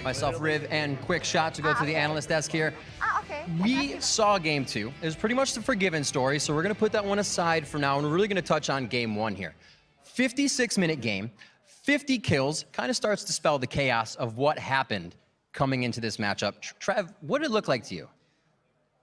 Myself, Riv, and Quick Shot to go to the analyst desk here. Okay. We saw game 2. It was pretty much the Forgiven story, so we're going to put that one aside for now, and we're really going to touch on game 1 here. 56-minute game, 50 kills, kind of starts to spell the chaos of what happened coming into this matchup. Trev, what did it look like to you?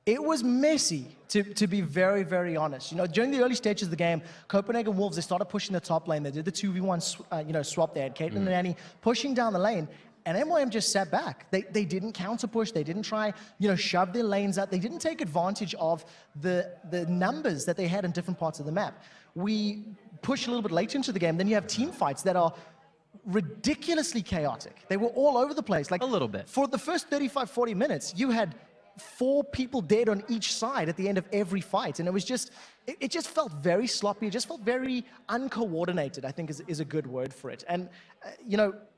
It was messy, to be very, very honest. You know, during the early stages of the game, Copenhagen Wolves, they started pushing the top lane. They did the 2v1 swap. They had Caitlyn and Annie pushing down the lane, and MYM just sat back. They didn't counter push. They didn't try, shove their lanes out. They didn't take advantage of the numbers that they had in different parts of the map. We push a little bit later into the game. Then you have team fights that are ridiculously chaotic. They were all over the place. Like a little bit. For the first 35, 40 minutes, you had 4 people dead on each side at the end of every fight. And it was just, it just felt very sloppy. It just felt very uncoordinated, I think is a good word for it. And,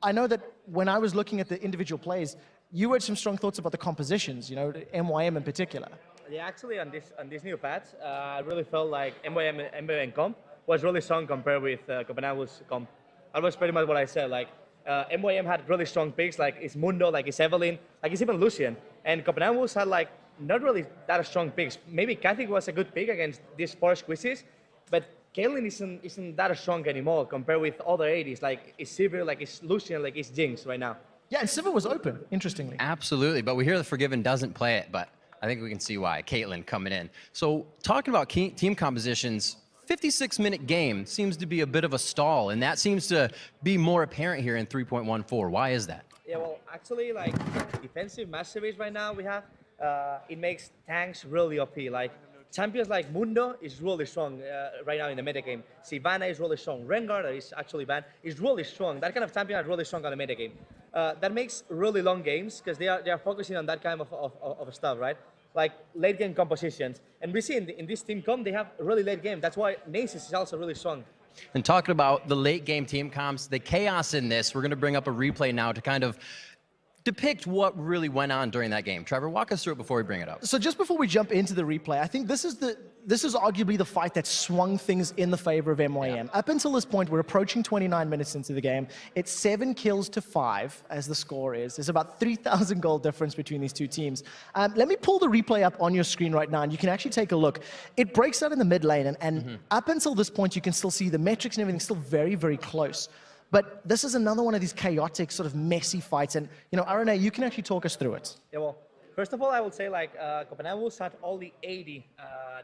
I know that when I was looking at the individual plays, you had some strong thoughts about the compositions, MYM in particular. Yeah, actually on this new patch, I really felt like MYM comp was really strong compared with Copenhagen's comp. That was pretty much what I said. Like, MYM had really strong picks, like it's Mundo, like it's Evelyn, like it's even Lucian. And Copenhagen had like not really that strong picks. Maybe Kathy was a good pick against these 4 squeezes, but Caitlyn isn't that strong anymore compared with other 80s. Like it's Sivir, like it's Lucian, like it's Jinx right now. Yeah, and Sivir was open, interestingly. Absolutely, but we hear the Forgiven doesn't play it, but I think we can see why. Caitlyn coming in. So talking about team compositions, 56-minute game seems to be a bit of a stall, and that seems to be more apparent here in 3.14. Why is that? Yeah, well, actually, like, defensive match series right now we have, it makes tanks really OP. Like, champions like Mundo is really strong right now in the metagame. Sivana is really strong. Rengar, that is actually banned, is really strong. That kind of champion is really strong on the metagame. That makes really long games because they are focusing on that kind of stuff, right? Like late game compositions. And we see in this team comp, they have a really late game. That's why Nasus is also really strong. And talking about the late game team comps, the chaos in this, we're going to bring up a replay now to kind of depict what really went on during that game. Trevor, walk us through it before we bring it up. So just before we jump into the replay, I think this is arguably the fight that swung things in the favor of MYM. Up until this point, we're approaching 29 minutes into the game. It's 7 kills to 5, as the score is. There's about 3,000 goal difference between these two teams. Let me pull the replay up on your screen right now, and you can actually take a look. It breaks out in the mid lane, and up until this point, you can still see the metrics and everything still very, very close. But this is another one of these chaotic, sort of messy fights. And, RNA, you can actually talk us through it. Yeah, well, first of all, I would say, like, Copenhagen had only 80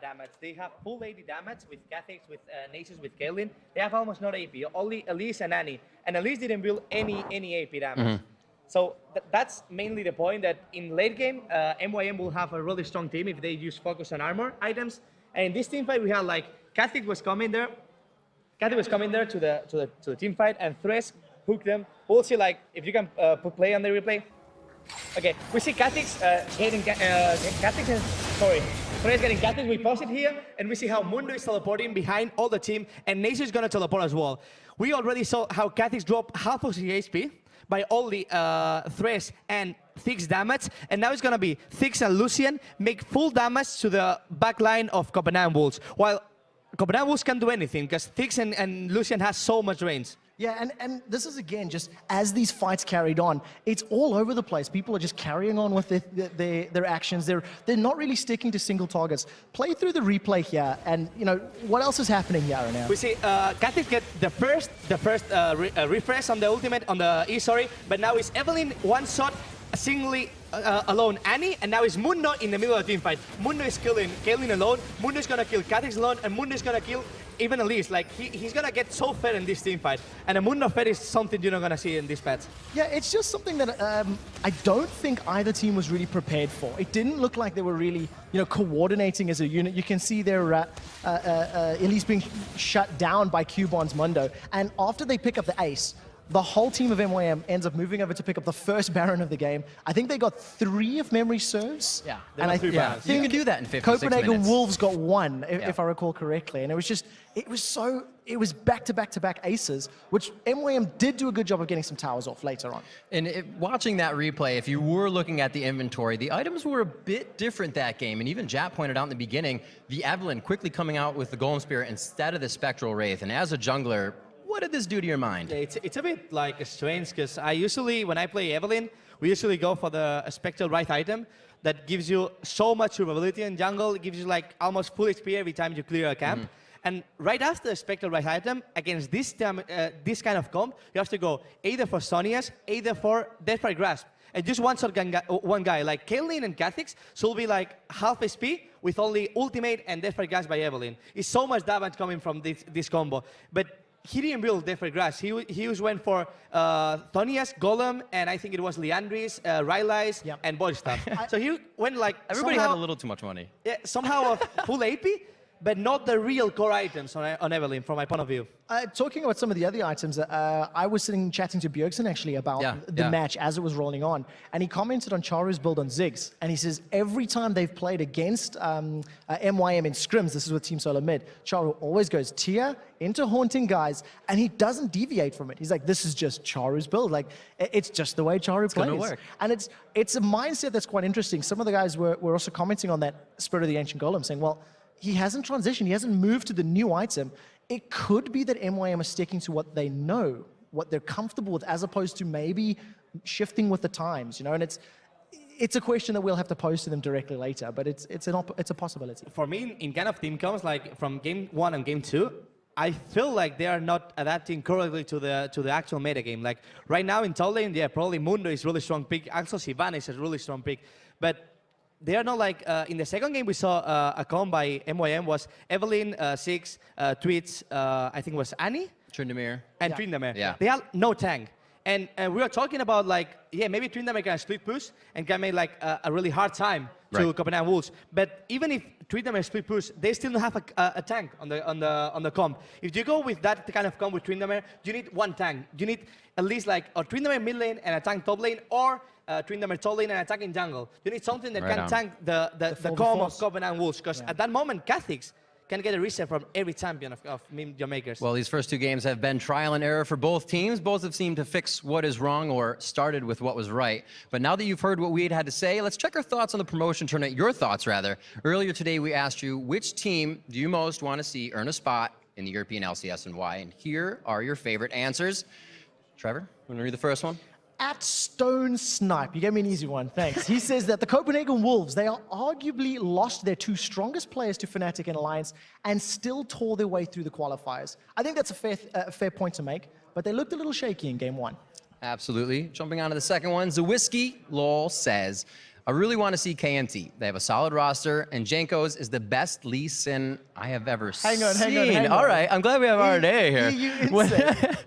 damage. They have full 80 damage with Cathix, with Nasus, with Caitlyn. They have almost no AP, only Elise and Annie. And Elise didn't build any AP damage. So that's mainly the point, that in late game, MYM will have a really strong team if they use focus on armor items. And in this team fight, we had, like, Cathix was coming there. Kathy was coming there to the team fight, and Thresh hooked them. We'll see, like, if you can put play on the replay. Okay, we see Katix getting Thresh getting Katix. We pause it here, and we see how Mundo is teleporting behind all the team, and Nasus is gonna teleport as well. We already saw how Katix dropped half of his HP by only Thresh and Thix damage, and now it's gonna be Thix and Lucian make full damage to the back line of Copenhagen Wolves, while Copenhagen Wolves can't do anything because Thix and Lucian has so much range. Yeah, and this is, again, just as these fights carried on, it's all over the place. People are just carrying on with their actions. They're not really sticking to single targets. Play through the replay here, and, what else is happening here right now? We see Katix get the first refresh on the ultimate, on the E, sorry, but now it's Evelyn one shot, singly alone Annie, and now it's Mundo in the middle of the team fight. Mundo is killing Caitlyn alone, Mundo is gonna kill Katix alone, and Mundo is gonna kill even Elise. Like, he's gonna get so fed in this team fight. And a Mundo fed is something you're not gonna see in this patch. Yeah, it's just something that I don't think either team was really prepared for. It didn't look like they were really, coordinating as a unit. You can see their Elise being shut down by Cubon's Mundo. And after they pick up the ace, the whole team of MYM ends up moving over to pick up the first Baron of the game. I think they got 3 if memory serves. Yeah, and I think you can do that in 56 Copenhagen minutes. Wolves got 1, if I recall correctly. And it was just, it was back-to-back-to-back aces, which MYM did do a good job of getting some towers off later on. And watching that replay, if you were looking at the inventory, the items were a bit different that game. And even Jap pointed out in the beginning, the Evelyn quickly coming out with the Golem Spirit instead of the Spectral Wraith. And as a jungler, What did this do to your mind? Yeah, it's a bit like strange because I usually, when I play Evelyn, we usually go for the spectral right item that gives you so much survivability in jungle. It gives you like almost full XP every time you clear a camp. And right after the spectral right item, against this kind of comp, you have to go either for Sonia's, either for Death by Grasp. And just one guy, like Caitlyn and Kha'Zix, so will be like half SP with only ultimate and Death by Grasp by Evelyn. It's so much damage coming from this combo. But he didn't build Death by Grasp. He just went for Thonia's, Golem, and I think it was Liandry's, Rylai's, and Body Stuff. So he went like Everybody had a little too much money. Yeah, somehow a full AP, but not the real core items on Evelyn, from my point of view. Talking about some of the other items, I was chatting to Bjergsen actually about the match as it was rolling on, and he commented on Charu's build on Ziggs, and he says every time they've played against MYM in scrims, this is with Team Solo Mid, Charu always goes tier into haunting guys, and he doesn't deviate from it. He's like, this is just Charu's build. Like, it's just the way Charu plays. Gonna work. And it's a mindset that's quite interesting. Some of the guys were also commenting on that Spirit of the Ancient Golem, saying, well, he hasn't transitioned, he hasn't moved to the new item. It could be that MYM is sticking to what they know, what they're comfortable with, as opposed to maybe shifting with the times, you know, and it's a question that we'll have to pose to them directly later, but it's a possibility. For me, in kind of team comps, like from game 1 and game 2, I feel like they are not adapting correctly to the actual meta game. Like right now in top lane, yeah, probably Mundo is a really strong pick, also Sivana is a really strong pick, but they are not like, in the second game we saw a comp by MYM was Evelyn, Six, Tweets, I think it was Annie? Tryndamere. And Tryndamere. Yeah. They have no tank. And we were talking about like, yeah, maybe Tryndamere can split push and can make like a really hard time to Copenhagen Wolves. But even if Tryndamere split push, they still don't have a tank on the comp. If you go with that kind of comp with Tryndamere, you need one tank. You need at least like a Tryndamere mid lane and a tank top lane, or Tryndamere top lane and attack in jungle. You need something that can tank the comp of Copenhagen Wolves, because at that moment, Kha'Zix can get a reset from every champion of MeetYourMakers. Well, these first two games have been trial and error for both teams. Both have seemed to fix what is wrong or started with what was right. But now that you've heard what we had to say, let's check our thoughts on the promotion tournament, your thoughts rather. Earlier today, we asked you, which team do you most want to see earn a spot in the European LCS and why? And here are your favorite answers. Trevor, want to read the first one? At Stone Snipe, you gave me an easy one, thanks. He says that the Copenhagen Wolves, they are arguably lost their two strongest players to Fnatic and Alliance and still tore their way through the qualifiers. I think that's a fair point to make, but they looked a little shaky in game 1. Absolutely. Jumping on to the second one, Zawisky Lol says, I really want to see KMT. They have a solid roster, and Jankos is the best Lee Sin I have ever seen. Hang on. All right, I'm glad we have RNA here.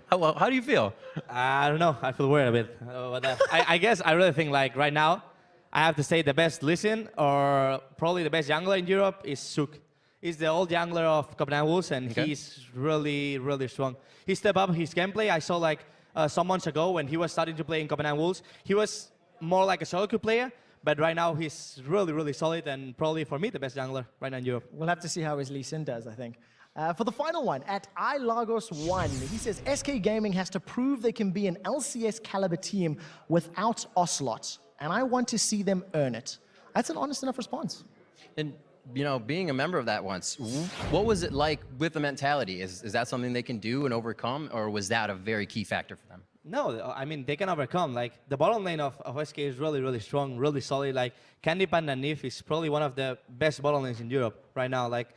How do you feel? I don't know. I feel weird a bit about that. I guess I really think like right now, I have to say the best Listen or probably the best jungler in Europe is Suk. He's the old jungler of Copenhagen Wolves, and he's really, really strong. He stepped up his gameplay. I saw like some months ago when he was starting to play in Copenhagen Wolves, he was more like a solo queue player. But right now, he's really, really solid, and probably, for me, the best jungler right now in Europe. We'll have to see how his Lee Sin does, I think. For the final one, at iLagos1, he says, SK Gaming has to prove they can be an LCS caliber team without Ocelot, and I want to see them earn it. That's an honest enough response. And, you know, being a member of that once, what was it like with the mentality? Is that something they can do and overcome, or was that a very key factor for them? No, I mean, they can overcome. Like, the bottom lane of SK is really, really strong, really solid. Like, Candy Panda and Nif is probably one of the best bottom lanes in Europe right now. Like,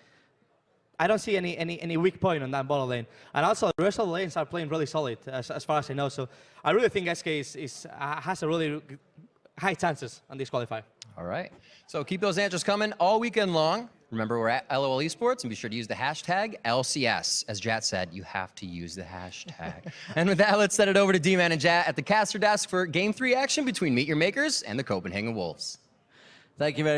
I don't see any weak point on that bottom lane. And also, the rest of the lanes are playing really solid, as far as I know. So, I really think SK has a really high chances on this qualifier. All right. So keep those answers coming all weekend long. Remember, we're at LOL Esports, and be sure to use the hashtag LCS. As Jat said, you have to use the hashtag. And with that, let's send it over to D-Man and Jat at the caster desk for Game 3 action between MeetYourMakers and the Copenhagen Wolves. Thank you very much.